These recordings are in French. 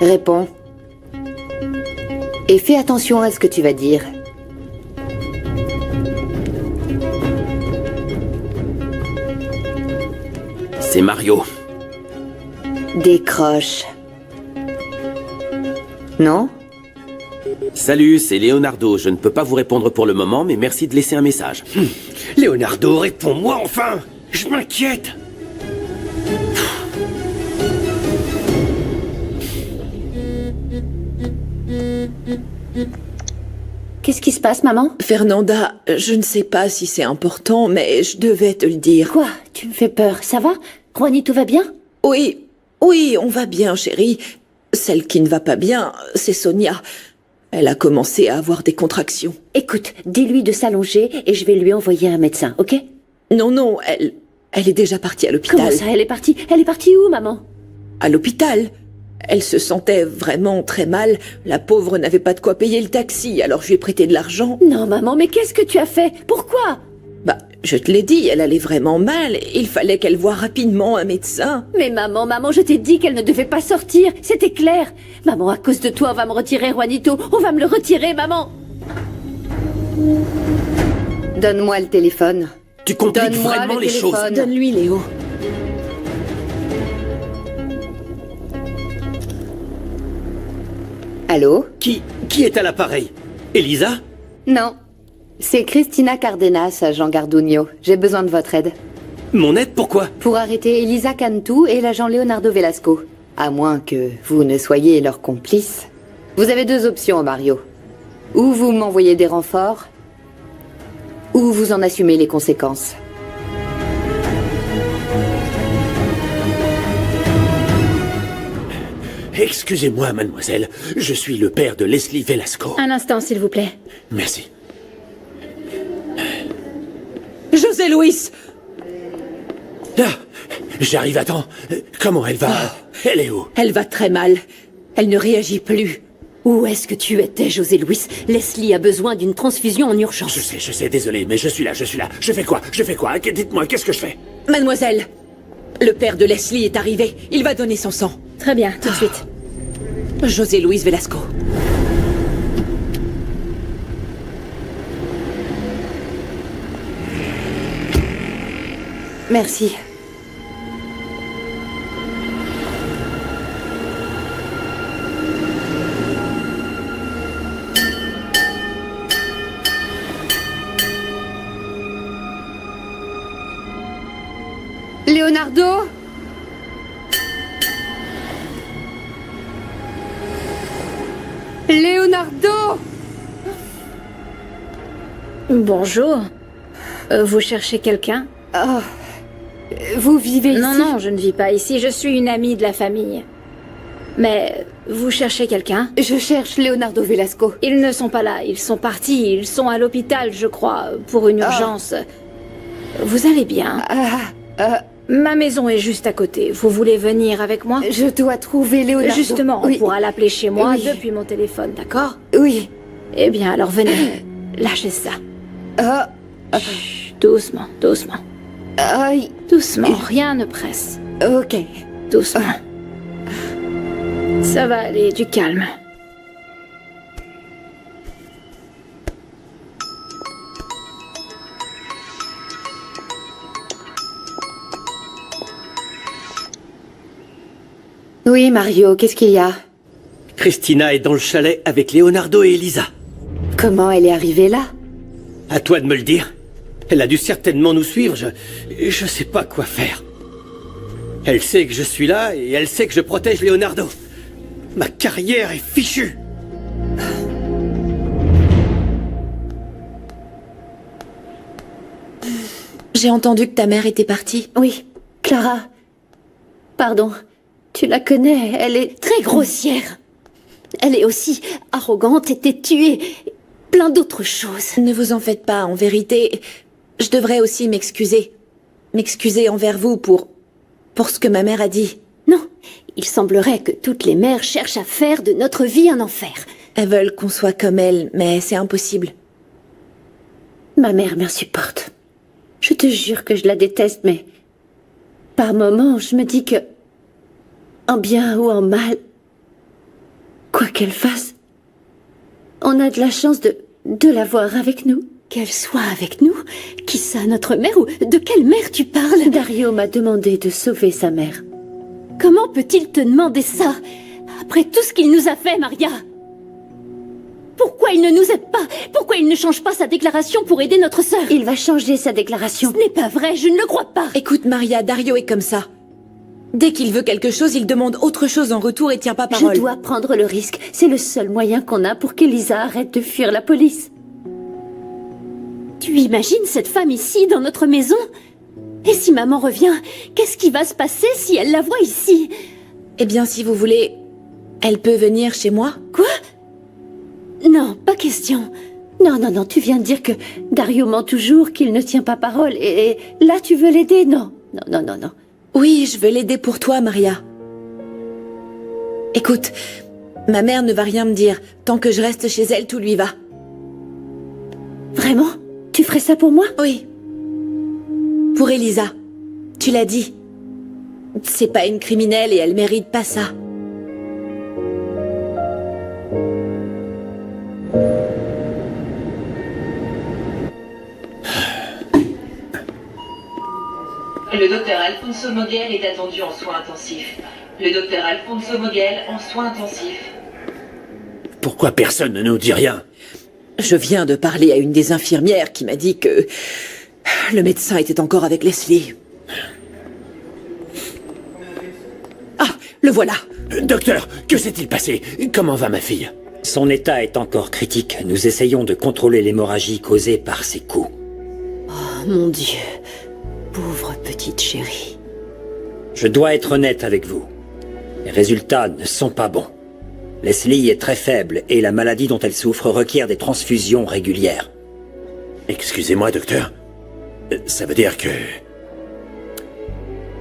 Réponds. Et fais attention à ce que tu vas dire. C'est Mario. Décroche. Non? Salut, c'est Leonardo. Je ne peux pas vous répondre pour le moment, mais merci de laisser un message. Leonardo, réponds-moi enfin! Je m'inquiète! Qu'est-ce qui se passe, maman? Fernanda, je ne sais pas si c'est important, mais je devais te le dire. Quoi? Tu me fais peur, ça va? Juanito va bien? Oui, on va bien, chérie. Celle qui ne va pas bien, c'est Sonia. Elle a commencé à avoir des contractions. Écoute, dis-lui de s'allonger et je vais lui envoyer un médecin, ok? Non, elle est déjà partie à l'hôpital. Comment ça, elle est partie? Elle est partie où, maman? À l'hôpital. Elle se sentait vraiment très mal. La pauvre n'avait pas de quoi payer le taxi, alors je lui ai prêté de l'argent. Non, maman, mais qu'est-ce que tu as fait? Pourquoi? Bah, je te l'ai dit, elle allait vraiment mal. Il fallait qu'elle voie rapidement un médecin. Mais maman, je t'ai dit qu'elle ne devait pas sortir, c'était clair. Maman, à cause de toi, on va me retirer Juanito. On va me le retirer, maman. Donne-moi le téléphone. Tu compliques Donne-moi vraiment le les téléphone. choses. Donne-lui, Léo. Allô? Qui est à l'appareil? Elisa? Non. C'est Cristina Cardenas, agent Gardugno. J'ai besoin de votre aide. Mon aide, pourquoi? Pour arrêter Elisa Cantu et l'agent Leonardo Velasco. À moins que vous ne soyez leur complice. Vous avez deux options, Mario. Ou vous m'envoyez des renforts, ou vous en assumez les conséquences. Excusez-moi, mademoiselle. Je suis le père de Leslie Velasco. Un instant, s'il vous plaît. Merci. José Luis! Ah, j'arrive à temps. Comment elle va? Elle est où? Elle va très mal. Elle ne réagit plus. Où est-ce que tu étais, José Luis? Leslie a besoin d'une transfusion en urgence. Je sais, désolé, mais je suis là. Je fais quoi? Dites-moi, qu'est-ce que je fais? Mademoiselle, le père de Leslie est arrivé. Il va donner son sang. Très bien, tout de suite. José Luis Velasco. Merci. Leonardo? Leonardo? Bonjour. Vous cherchez quelqu'un? Oh. Vous vivez ici? Non, je ne vis pas ici. Je suis une amie de la famille. Mais vous cherchez quelqu'un? Je cherche Leonardo Velasco. Ils ne sont pas là. Ils sont partis. Ils sont à l'hôpital, je crois, pour une urgence. Vous allez bien? Ma maison est juste à côté. Vous voulez venir avec moi? Je dois trouver Leonardo. Justement, on pourra l'appeler chez moi Oui. depuis mon téléphone, d'accord? Oui. Eh bien, alors venez. Lâchez ça. Chut, doucement. Aïe. Doucement, rien ne presse. Ok. Doucement. Ça va aller, du calme. Oui, Mario, qu'est-ce qu'il y a? Christina est dans le chalet avec Leonardo et Elisa. Comment elle est arrivée là? À toi de me le dire. Elle a dû certainement nous suivre. Je sais pas quoi faire. Elle sait que je suis là et elle sait que je protège Leonardo. Ma carrière est fichue. J'ai entendu que ta mère était partie. Oui, Clara. Pardon. Tu la connais, elle est très grossière. Elle est aussi arrogante et têtue et plein d'autres choses. Ne vous en faites pas, en vérité, je devrais aussi m'excuser. M'excuser envers vous pour ce que ma mère a dit. Non, il semblerait que toutes les mères cherchent à faire de notre vie un enfer. Elles veulent qu'on soit comme elles, mais c'est impossible. Ma mère m'insupporte. Je te jure que je la déteste, mais par moments, je me dis que, en bien ou en mal, qu'elle fasse. On a de la chance de la voir avec nous. Qu'elle soit avec nous? Qui ça, notre mère ou de quelle mère tu parles? Dario m'a demandé de sauver sa mère. Comment peut-il te demander ça? Après tout ce qu'il nous a fait, Maria? Pourquoi il ne nous aide pas? Pourquoi il ne change pas sa déclaration pour aider notre sœur? Il va changer sa déclaration. Ce n'est pas vrai, je ne le crois pas. Écoute, Maria, Dario est comme ça. Dès qu'il veut quelque chose, il demande autre chose en retour et tient pas parole. Je dois prendre le risque. C'est le seul moyen qu'on a pour qu'Elisa arrête de fuir la police. Tu imagines cette femme ici, dans notre maison? Et si maman revient, qu'est-ce qui va se passer si elle la voit ici? Eh bien, si vous voulez, elle peut venir chez moi. Quoi? Non, pas question. Non, tu viens de dire que Dario ment toujours, qu'il ne tient pas parole. Et là, tu veux l'aider? Non. Oui, je veux l'aider pour toi, Maria. Écoute, ma mère ne va rien me dire. Tant que je reste chez elle, tout lui va. Vraiment? Tu ferais ça pour moi? Oui. Pour Elisa. Tu l'as dit. C'est pas une criminelle et elle mérite pas ça. Le docteur Alfonso Moguel est attendu en soins intensifs. Le docteur Alfonso Moguel en soins intensifs. Pourquoi personne ne nous dit rien? Je viens de parler à une des infirmières qui m'a dit que le médecin était encore avec Leslie. Ah, le voilà. Docteur, que s'est-il passé? Comment va ma fille? Son état est encore critique. Nous essayons de contrôler l'hémorragie causée par ses coups. Oh mon Dieu. Pauvre petite chérie. Je dois être honnête avec vous. Les résultats ne sont pas bons. Leslie est très faible et la maladie dont elle souffre requiert des transfusions régulières. Excusez-moi, docteur. Ça veut dire que...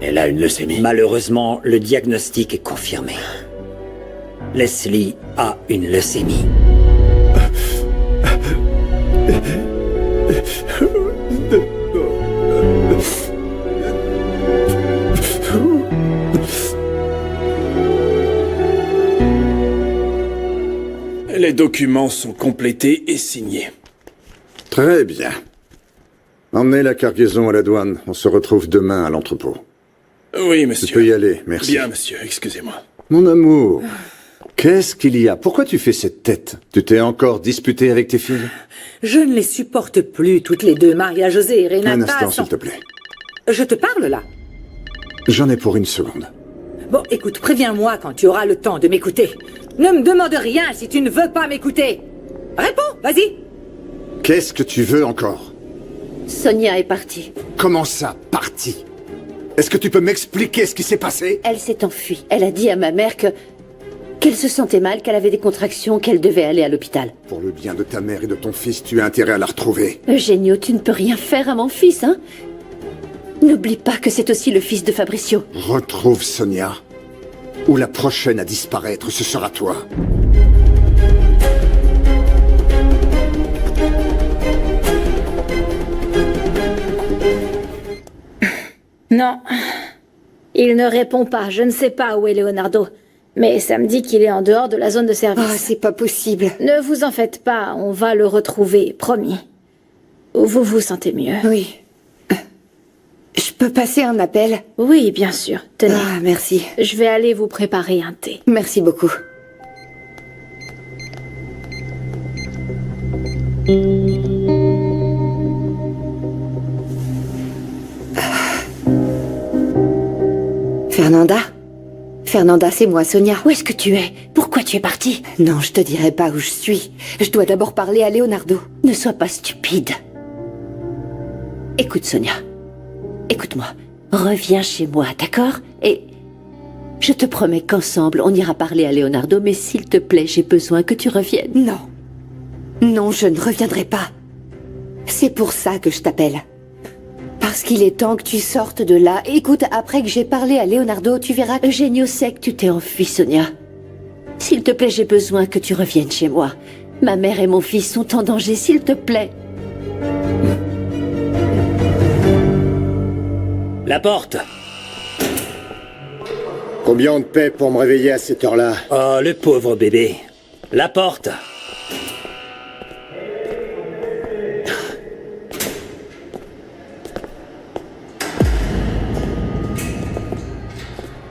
elle a une leucémie. Malheureusement, le diagnostic est confirmé. Leslie a une leucémie. Les documents sont complétés et signés. Très bien. Emmenez la cargaison à la douane. On se retrouve demain à l'entrepôt. Oui, monsieur. Tu peux y aller, merci. Bien, monsieur, excusez-moi. Mon amour, qu'est-ce qu'il y a? Pourquoi tu fais cette tête? Tu t'es encore disputé avec tes filles? Je ne les supporte plus, toutes les deux, Maria-Josée et Renata. Un instant, s'il te plaît. Je te parle, là? J'en ai pour une seconde. Bon, écoute, préviens-moi quand tu auras le temps de m'écouter. Ne me demande rien si tu ne veux pas m'écouter. Réponds, vas-y. Qu'est-ce que tu veux encore? Sonia est partie. Comment ça, partie? Est-ce que tu peux m'expliquer ce qui s'est passé? Elle s'est enfuie. Elle a dit à ma mère qu'elle se sentait mal, qu'elle avait des contractions, qu'elle devait aller à l'hôpital. Pour le bien de ta mère et de ton fils, tu as intérêt à la retrouver. Eugenio, tu ne peux rien faire à mon fils, hein? N'oublie pas que c'est aussi le fils de Fabricio. Retrouve Sonia, ou la prochaine à disparaître, ce sera toi. Non. Il ne répond pas. Je ne sais pas où est Leonardo. Mais ça me dit qu'il est en dehors de la zone de service. Ah, c'est pas possible. Ne vous en faites pas, on va le retrouver, promis. Vous vous sentez mieux? Oui. Je peux passer un appel? Oui, bien sûr. Tenez. Ah, merci. Je vais aller vous préparer un thé. Merci beaucoup. Fernanda? Fernanda, c'est moi, Sonia. Où est-ce que tu es? Pourquoi tu es partie? Non, je te dirai pas où je suis. Je dois d'abord parler à Leonardo. Ne sois pas stupide. Écoute, Sonia. Écoute-moi. Reviens chez moi, d'accord? Et je te promets qu'ensemble, on ira parler à Leonardo, mais s'il te plaît, j'ai besoin que tu reviennes. Non. Non, je ne reviendrai pas. C'est pour ça que je t'appelle. Parce qu'il est temps que tu sortes de là. Écoute, après que j'ai parlé à Leonardo, tu verras que... Eugenio sait que tu t'es enfuie, Sonia. S'il te plaît, j'ai besoin que tu reviennes chez moi. Ma mère et mon fils sont en danger, s'il te plaît. La porte! Combien on te paie pour me réveiller à cette heure-là? Oh, le pauvre bébé. La porte.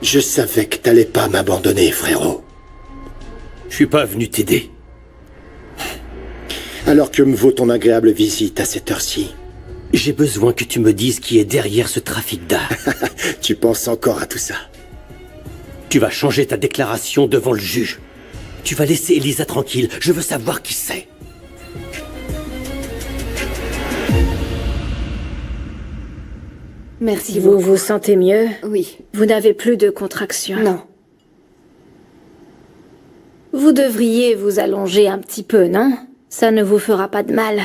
Je savais que t'allais pas m'abandonner, frérot. Je suis pas venu t'aider. Alors que me vaut ton agréable visite à cette heure-ci? J'ai besoin que tu me dises qui est derrière ce trafic d'art. Tu penses encore à tout ça? Tu vas changer ta déclaration devant le juge. Tu vas laisser Elisa tranquille. Je veux savoir qui c'est. Merci Vous beaucoup. vous sentez mieux? Oui. Vous n'avez plus de contractions? Non. Vous devriez vous allonger un petit peu, non? Ça ne vous fera pas de mal.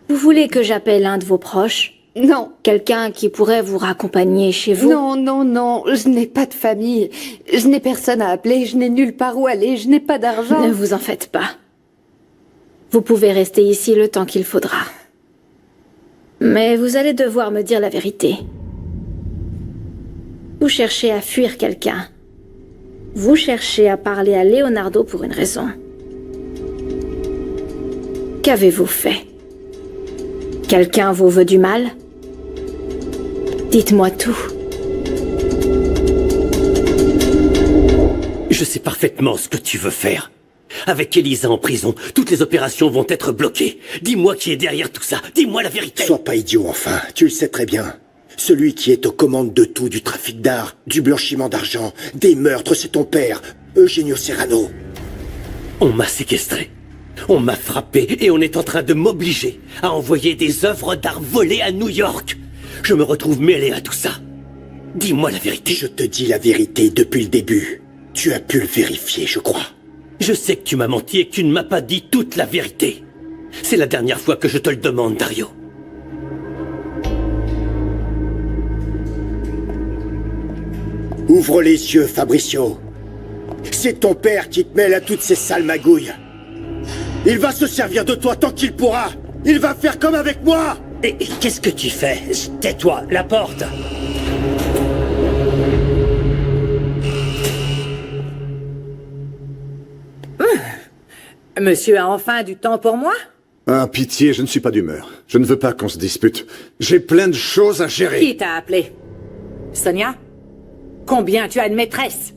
Vous voulez que j'appelle un de vos proches? Non. Quelqu'un qui pourrait vous raccompagner chez vous? Non, non, non. Je n'ai pas de famille. Je n'ai personne à appeler. Je n'ai nulle part où aller. Je n'ai pas d'argent. Ne vous en faites pas. Vous pouvez rester ici le temps qu'il faudra. Mais vous allez devoir me dire la vérité. Vous cherchez à fuir quelqu'un. Vous cherchez à parler à Leonardo pour une raison. Qu'avez-vous fait? Quelqu'un vous veut du mal? Dites-moi tout. Je sais parfaitement ce que tu veux faire. Avec Elisa en prison, toutes les opérations vont être bloquées. Dis-moi qui est derrière tout ça. Dis-moi la vérité. Sois pas idiot, enfin. Tu le sais très bien. Celui qui est aux commandes de tout, du trafic d'art, du blanchiment d'argent, des meurtres, c'est ton père, Eugenio Serrano. On m'a séquestré. On m'a frappé et on est en train de m'obliger à envoyer des œuvres d'art volées à New York. Je me retrouve mêlé à tout ça. Dis-moi la vérité. Je te dis la vérité depuis le début. Tu as pu le vérifier, je crois. Je sais que tu m'as menti et que tu ne m'as pas dit toute la vérité. C'est la dernière fois que je te le demande, Dario. Ouvre les yeux, Fabricio. C'est ton père qui te mêle à toutes ces sales magouilles. Il va se servir de toi tant qu'il pourra. Il va faire comme avec moi. Et qu'est-ce que tu fais? Tais-toi, la porte. Monsieur a enfin du temps pour moi? Ah, pitié, je ne suis pas d'humeur. Je ne veux pas qu'on se dispute. J'ai plein de choses à gérer. Qui t'a appelé? Sonia? Combien tu as de maîtresses?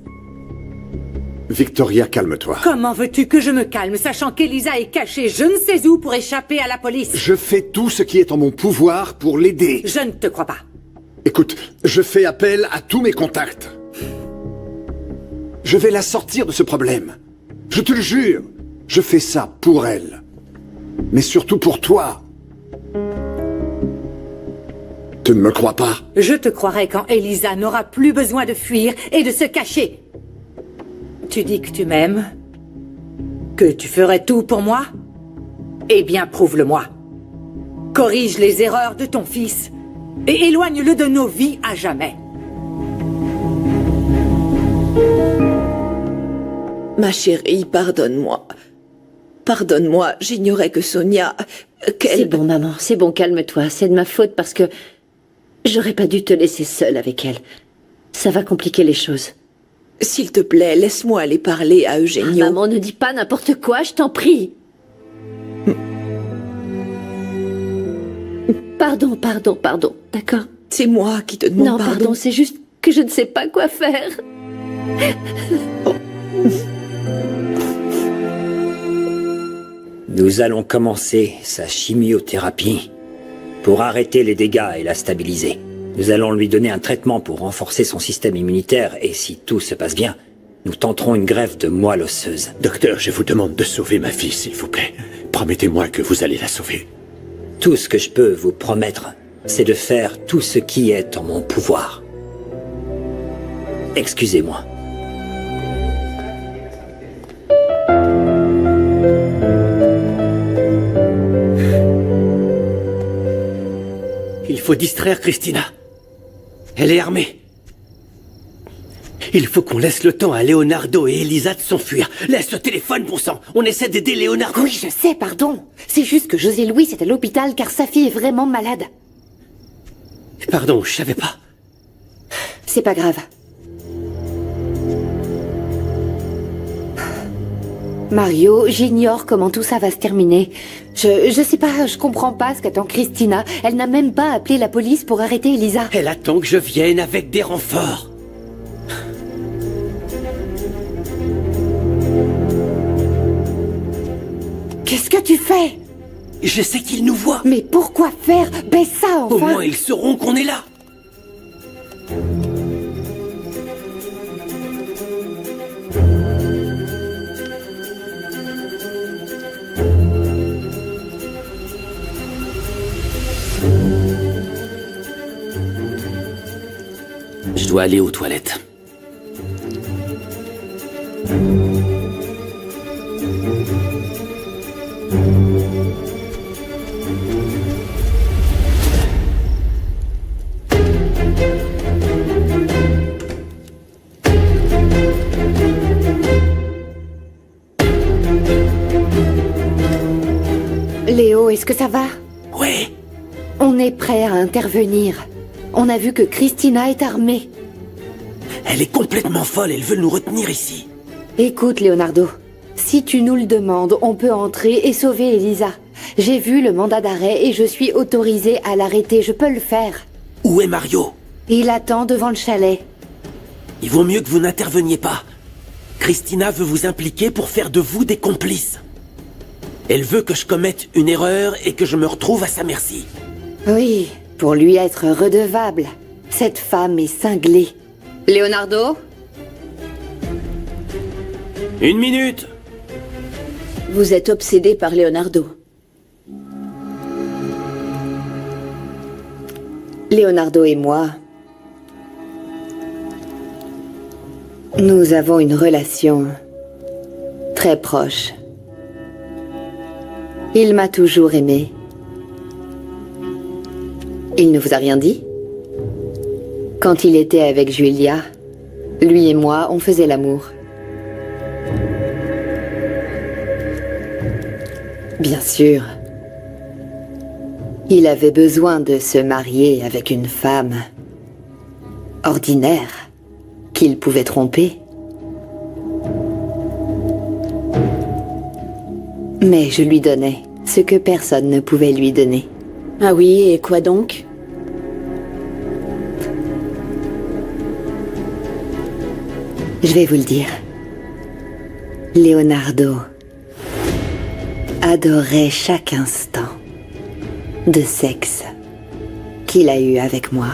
Victoria, calme-toi. Comment veux-tu que je me calme, sachant qu'Elisa est cachée je ne sais où pour échapper à la police? Je fais tout ce qui est en mon pouvoir pour l'aider. Je ne te crois pas. Écoute, je fais appel à tous mes contacts. Je vais la sortir de ce problème. Je te le jure. Je fais ça pour elle. Mais surtout pour toi. Tu ne me crois pas? Je te croirai quand Elisa n'aura plus besoin de fuir et de se cacher. Tu dis que tu m'aimes? Que tu ferais tout pour moi? Eh bien, prouve-le-moi. Corrige les erreurs de ton fils et éloigne-le de nos vies à jamais. Ma chérie, pardonne-moi. Pardonne-moi, j'ignorais que Sonia... C'est bon, maman, c'est bon, calme-toi. C'est de ma faute parce que j'aurais pas dû te laisser seule avec elle. Ça va compliquer les choses. S'il te plaît, laisse-moi aller parler à Eugenio. Maman, ne dis pas n'importe quoi, je t'en prie. Pardon, d'accord? C'est moi qui te demande Non, pardon, c'est juste que je ne sais pas quoi faire. Nous allons commencer sa chimiothérapie pour arrêter les dégâts et la stabiliser. Nous allons lui donner un traitement pour renforcer son système immunitaire et si tout se passe bien, nous tenterons une greffe de moelle osseuse. Docteur, je vous demande de sauver ma fille, s'il vous plaît. Promettez-moi que vous allez la sauver. Tout ce que je peux vous promettre, c'est de faire tout ce qui est en mon pouvoir. Excusez-moi. Il faut distraire Christina. Elle est armée. Il faut qu'on laisse le temps à Leonardo et Elisa de s'enfuir. Laisse le téléphone, bon sang. On essaie d'aider Leonardo. Oui, je sais, pardon. C'est juste que José Louis est à l'hôpital car sa fille est vraiment malade. Pardon, je savais pas. C'est pas grave. Mario, j'ignore comment tout ça va se terminer. Je sais pas, je comprends pas ce qu'attend Christina. Elle n'a même pas appelé la police pour arrêter Elisa. Elle attend que je vienne avec des renforts. Qu'est-ce que tu fais? Je sais qu'ils nous voient. Mais pourquoi faire? Baisse ça, enfin. Au moins, ils sauront qu'on est là. Je dois aller aux toilettes. Léo, est-ce que ça va? Ouais. On est prêt à intervenir. On a vu que Christina est armée. Elle est complètement folle, elle veut nous retenir ici. Écoute, Leonardo, si tu nous le demandes, on peut entrer et sauver Elisa. J'ai vu le mandat d'arrêt et je suis autorisée à l'arrêter, je peux le faire. Où est Mario? Il attend devant le chalet. Il vaut mieux que vous n'interveniez pas. Christina veut vous impliquer pour faire de vous des complices. Elle veut que je commette une erreur et que je me retrouve à sa merci. Oui, pour lui être redevable. Cette femme est cinglée. Leonardo? Une minute. Vous êtes obsédé par Leonardo. Leonardo et moi, nous avons une relation très proche. Il m'a toujours aimé. Il ne vous a rien dit? Quand il était avec Julia, lui et moi, on faisait l'amour. Bien sûr. Il avait besoin de se marier avec une femme ordinaire qu'il pouvait tromper. Mais je lui donnais ce que personne ne pouvait lui donner. Ah oui, et quoi donc? Je vais vous le dire. Leonardo adorait chaque instant de sexe qu'il a eu avec moi.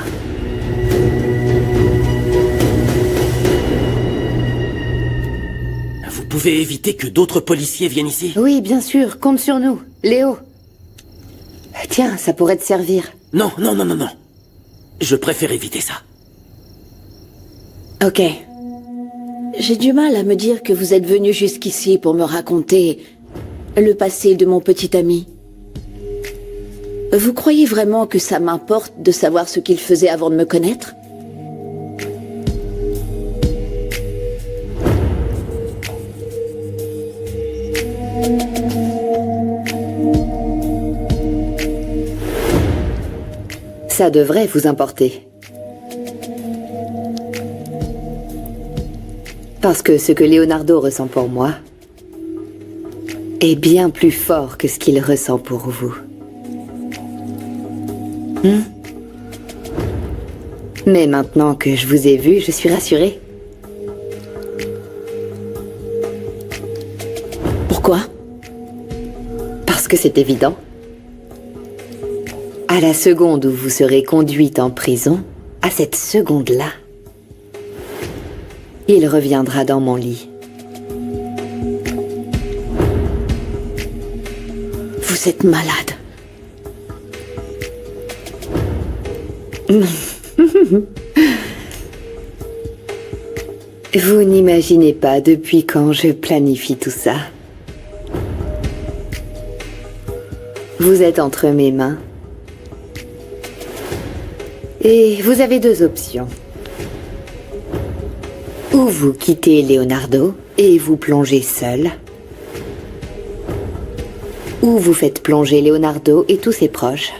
Vous pouvez éviter que d'autres policiers viennent ici? Oui, bien sûr, compte sur nous. Léo. Tiens, ça pourrait te servir. Non, non, non, non, non. Je préfère éviter ça. Ok. J'ai du mal à me dire que vous êtes venu jusqu'ici pour me raconter le passé de mon petit ami. Vous croyez vraiment que ça m'importe de savoir ce qu'il faisait avant de me connaître? Ça devrait vous importer. Parce que ce que Leonardo ressent pour moi est bien plus fort que ce qu'il ressent pour vous. Mais maintenant que je vous ai vu, je suis rassurée. Pourquoi? Parce que c'est évident. À la seconde où vous serez conduite en prison, à cette seconde-là, il reviendra dans mon lit. Vous êtes malade. Vous n'imaginez pas depuis quand je planifie tout ça. Vous êtes entre mes mains. Et vous avez deux options. Ou vous quittez Leonardo et vous plongez seul. Ou vous faites plonger Leonardo et tous ses proches.